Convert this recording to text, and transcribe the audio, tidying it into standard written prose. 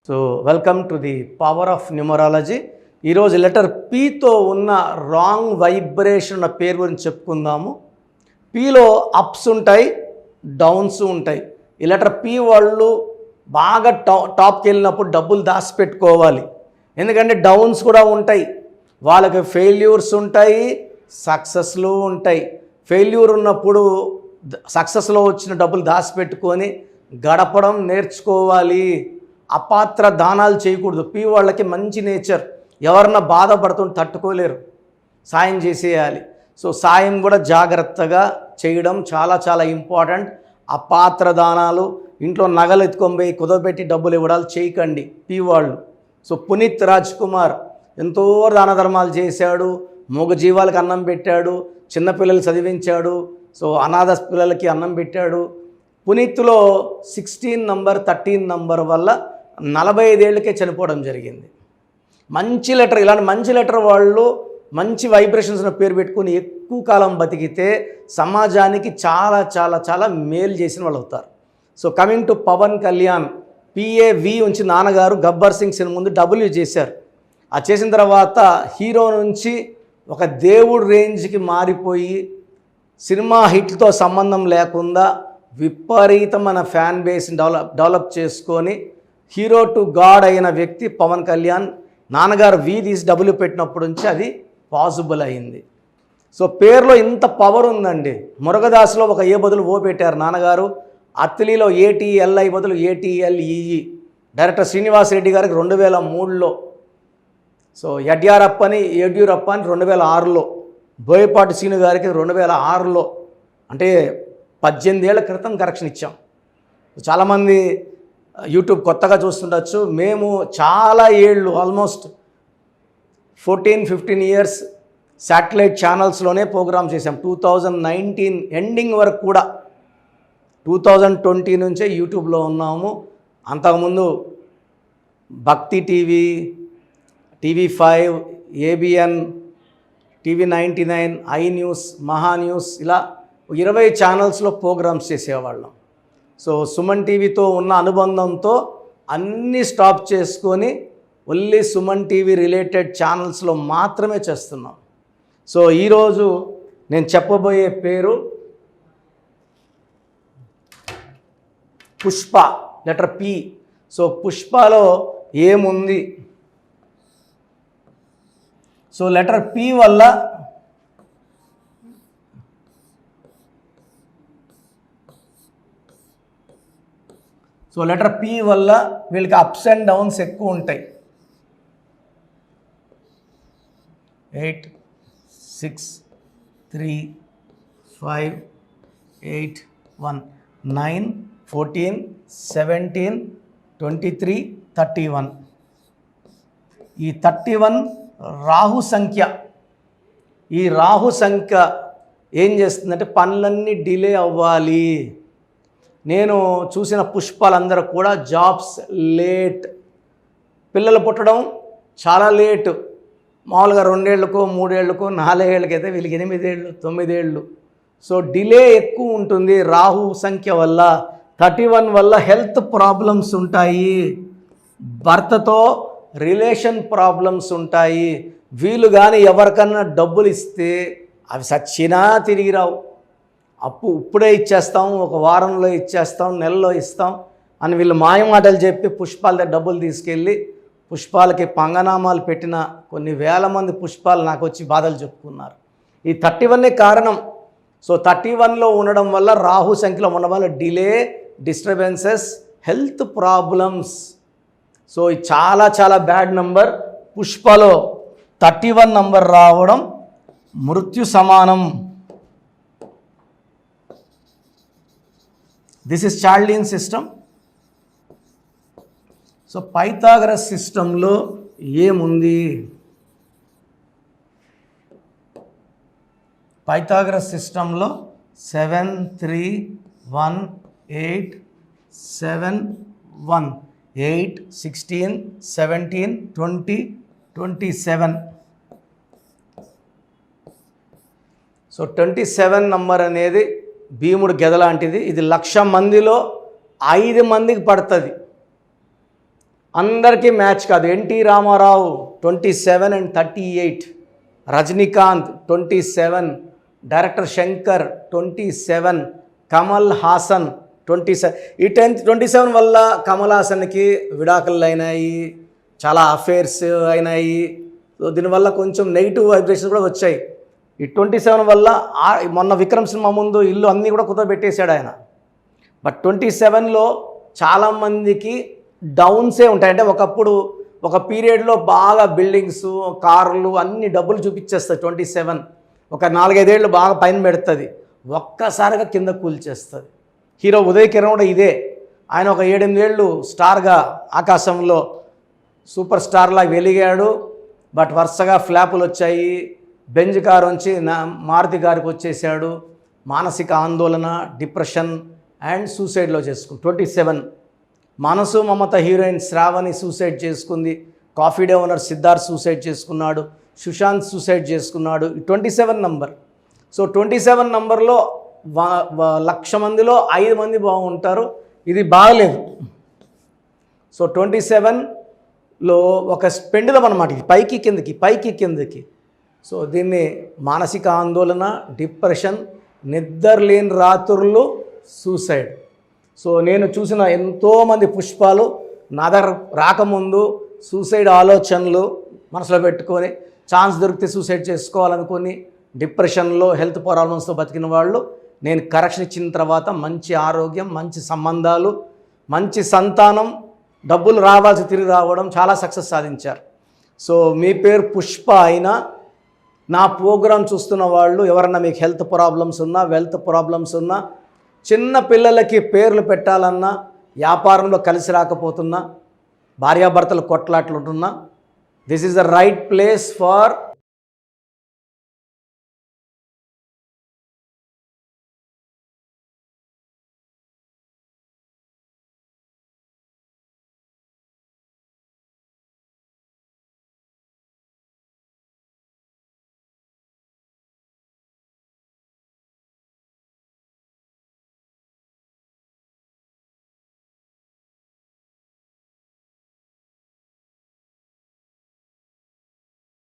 So welcome to the power of numerology. ఈరోజు letter పీతో ఉన్న wrong vibration ఉన్న పేరు గురించి చెప్పుకుందాము. పీలో అప్స్ ఉంటాయి, డౌన్స్ ఉంటాయి. ఈ లెటర్ పీ వాళ్ళు బాగా టాప్కి వెళ్ళినప్పుడు డబ్బులు దాచిపెట్టుకోవాలి. ఎందుకంటే డౌన్స్ కూడా ఉంటాయి, వాళ్ళకి ఫెయిల్యూర్స్ ఉంటాయి, సక్సెస్లు ఉంటాయి. ఫెయిల్యూర్ ఉన్నప్పుడు సక్సెస్లో వచ్చిన డబ్బులు దాచిపెట్టుకొని గడపడం నేర్చుకోవాలి. అపాత్ర దానాలు చేయకూడదు. పీ వాళ్ళకి మంచి నేచర్, ఎవరన్నా బాధపడుతుంటే తట్టుకోలేరు, సాయం చేసేయాలి. సో సాయం కూడా జాగ్రత్తగా చేయడం చాలా చాలా ఇంపార్టెంట్. అపాత్ర దానాలు, ఇంట్లో నగలు ఎత్తుకొని కుదబెట్టి డబ్బులు ఇవ్వడాలు చేయకండి పీ వాళ్ళు. సో పునీత్ రాజ్ కుమార్ ఎంతో దాన ధర్మాలు చేశాడు, మూగ జీవాలకు అన్నం పెట్టాడు, చిన్నపిల్లలు చదివించాడు, సో అనాథ పిల్లలకి అన్నం పెట్టాడు. పునీత్లో 16 నంబర్ 13 నంబర్ వల్ల 45 ఏళ్ళకే చనిపోవడం జరిగింది. మంచి లెటర్, ఇలాంటి మంచి లెటర్ వాళ్ళు మంచి వైబ్రేషన్స్ పేరు పెట్టుకుని ఎక్కువ కాలం బతికితే సమాజానికి చాలా చాలా చాలా మేలు చేసిన వాళ్ళు అవుతారు. So coming to Pawan Kalyan, PAV ఉంచి నాన్నగారు గబ్బర్ సింగ్ సినిమా ముందు డబ్ల్యూ చేశారు. అది చేసిన తర్వాత హీరో నుంచి ఒక దేవుడు రేంజ్కి మారిపోయి సినిమా హిట్తో సంబంధం లేకుండా విపరీతమైన ఫ్యాన్ బేస్ని డెవలప్ చేసుకొని హీరో టు గాడ్ అయిన వ్యక్తి పవన్ కళ్యాణ్. నాన్నగారు తీసి డబ్బులు పెట్టినప్పటి నుంచి అది పాసిబుల్ అయింది. సో పేరులో ఇంత పవర్ ఉందండి. మురుగదాసులో ఒక ఏ బదులు ఓ పెట్టారు నాన్నగారు. అత్తిలిలో ATLI బదులు ATLEE. డైరెక్టర్ శ్రీనివాస్ రెడ్డి గారికి 2003లో, సో యడ్యూరప్ప అని 2006లో, బోయపాటి సీను గారికి 2006లో, అంటే 18 ఏళ్ల క్రితం కరెక్షన్ ఇచ్చాం. చాలామంది యూట్యూబ్ కొత్తగా చూస్తుండొచ్చు. మేము చాలా ఏళ్ళు, ఆల్మోస్ట్ 14-15 ఇయర్స్ శాటిలైట్ ఛానల్స్లోనే ప్రోగ్రామ్ చేసాం. 2019 ఎండింగ్ వరకు కూడా, 2020 నుంచే యూట్యూబ్లో ఉన్నాము. అంతకుముందు భక్తి TV, TV5, ABN, TV99, iNews, మహా న్యూస్, ఇలా 20 ఛానల్స్లో ప్రోగ్రామ్స్ చేసేవాళ్ళం. సో సుమన్ టీవీతో ఉన్న అనుబంధంతో అన్నీ స్టాప్ చేసుకొని ఓన్లీ సుమన్ టీవీ రిలేటెడ్ ఛానల్స్లో మాత్రమే చేస్తున్నాం. సో ఈరోజు నేను చెప్పబోయే పేరు పుష్ప, లెటర్ P. సో పుష్పలో ఏముంది? సో లెటర్ P వల్ల వీళ్ళకి అప్స్ అండ్ డౌన్స్ ఎక్కువ ఉంటాయి. 8, 6, 3, 5, 8, 1, 9, 14, 17, 23, 31. ఈ 31 రాహు సంఖ్య. ఈ రాహు సంఖ్య ఏం చేస్తుందంటే పనులన్నీ డిలే అవ్వాలి. నేను చూసిన పుష్పాలందరూ కూడా జాబ్స్ లేట్, పిల్లలు పుట్టడం చాలా లేటు. మామూలుగా 2 ఏళ్ళకో 3 ఏళ్ళకో 4 ఏళ్ళకైతే వీళ్ళకి 8 ఏళ్ళు 9 ఏళ్ళు. సో డిలే ఎక్కువ ఉంటుంది రాహు సంఖ్య వల్ల. 31 వల్ల హెల్త్ ప్రాబ్లమ్స్ ఉంటాయి, భర్తతో రిలేషన్ ప్రాబ్లమ్స్ ఉంటాయి. వీళ్ళు కానీ ఎవరికన్నా డబ్బులు ఇస్తే అవి సచ్చినా తిరిగి రావు. అప్పు ఇప్పుడే ఇచ్చేస్తాం, ఒక వారంలో ఇచ్చేస్తాం, నెలలో ఇస్తాం అని వీళ్ళు మాయమాటలు చెప్పి పుష్పాల దగ్గర డబ్బులు తీసుకెళ్ళి పుష్పాలకి పంగనామాలు పెట్టిన కొన్ని వేల మంది పుష్పాలు నాకు వచ్చి బాధలు చెప్పుకున్నారు. ఈ 31 కారణం. సో 31లో ఉండడం వల్ల, రాహు సంఖ్యలో ఉండడం వల్ల delay, disturbances, health problems. So ఇది చాలా చాలా బ్యాడ్ నంబర్. పుష్పలో 31 నంబర్ రావడం మృత్యు సమానం. This is చార్లియన్ system. So Pythagoras సిస్టంలో ఏముంది? పైథాగరస్ సిస్టంలో 7, 3, 1, 8, 7, 1, 8, 16, 17, 20, 27. సో 27 నంబర్ అనేది భీముడు గెద లాంటిది. ఇది 1,00,000 మందిలో 5 మందికి పడుతుంది. అందరికీ మ్యాచ్ కాదు. NT Rama Rao 27 and 38, Rajinikanth 27, director Shankar 27, Kamal Haasan 27. ఈ 27 వల్ల కమల్ హాసన్కి విడాకులు అయినాయి, చాలా అఫేర్స్ అయినాయి. సో దీనివల్ల కొంచెం నెగిటివ్ వైబ్రేషన్స్ కూడా వచ్చాయి. ఈ 27 వల్ల మొన్న విక్రమ్ సినిమా ముందు ఇల్లు అన్నీ కూడా కుదరబెట్టేశాడు ఆయన. బట్ 27లో చాలామందికి డౌన్సే ఉంటాయి. అంటే ఒకప్పుడు ఒక పీరియడ్లో బాగా బిల్డింగ్స్, కార్లు అన్ని డబ్బులు చూపించేస్తుంది 27. ఒక 4-5 ఏళ్ళు బాగా పైన పెడుతుంది, ఒక్కసారిగా కింద కూల్చేస్తుంది. హీరో ఉదయ్ కిరణ్ కూడా ఇదే. ఆయన ఒక 7-8 ఏళ్ళు స్టార్గా ఆకాశంలో సూపర్ స్టార్లా వెలిగాడు. బట్ వరుసగా ఫ్లాపులు వచ్చాయి. బెంజ్ కారు నుంచి మారుతి గారికి వచ్చేసాడు. మానసిక ఆందోళన, డిప్రెషన్ అండ్ సూసైడ్లో చేసుకుంది. 27 మనసు మమత హీరోయిన్ శ్రావణి సూసైడ్ చేసుకుంది. Coffee day owner Siddharth suicide చేసుకున్నాడు. సుశాంత్ సూసైడ్ చేసుకున్నాడు. 27 నంబర్. సో 27 నంబర్లో 1,00,000 మందిలో 5 మంది బాగుంటారు. ఇది బాగలేదు. సో 27లో ఒక పెండుదం అన్నమాట. ఇది పైకి కిందకి, పైకి కిందకి. సో దీన్ని మానసిక ఆందోళన, డిప్రెషన్, నిద్రలేని రాత్రులు, సూసైడ్. సో నేను చూసిన ఎంతోమంది పుష్పాలు నా దగ్గర రాకముందు సూసైడ్ ఆలోచనలు మనసులో పెట్టుకొని ఛాన్స్ దొరికితే సూసైడ్ చేసుకోవాలనుకొని డిప్రెషన్లో, హెల్త్ ప్రాబ్లమ్స్తో బతికిన వాళ్ళు నేను కరెక్షన్ ఇచ్చిన తర్వాత మంచి ఆరోగ్యం, మంచి సంబంధాలు, మంచి సంతానం, డబ్బులు రావాల్సి తిరిగి రావడం, చాలా సక్సెస్ సాధించారు. సో మీ పేరు పుష్ప అయినా నా ప్రోగ్రాం చూస్తున్న వాళ్ళు ఎవరన్నా మీకు హెల్త్ ప్రాబ్లమ్స్ ఉన్నా, వెల్త్ ప్రాబ్లమ్స్ ఉన్నా, చిన్న పిల్లలకి పేర్లు పెట్టాలన్నా, వ్యాపారంలో కలిసి రాకపోతున్నా, భార్యాభర్తలు కొట్లాట్లు ఉంటున్నా, this is the right place for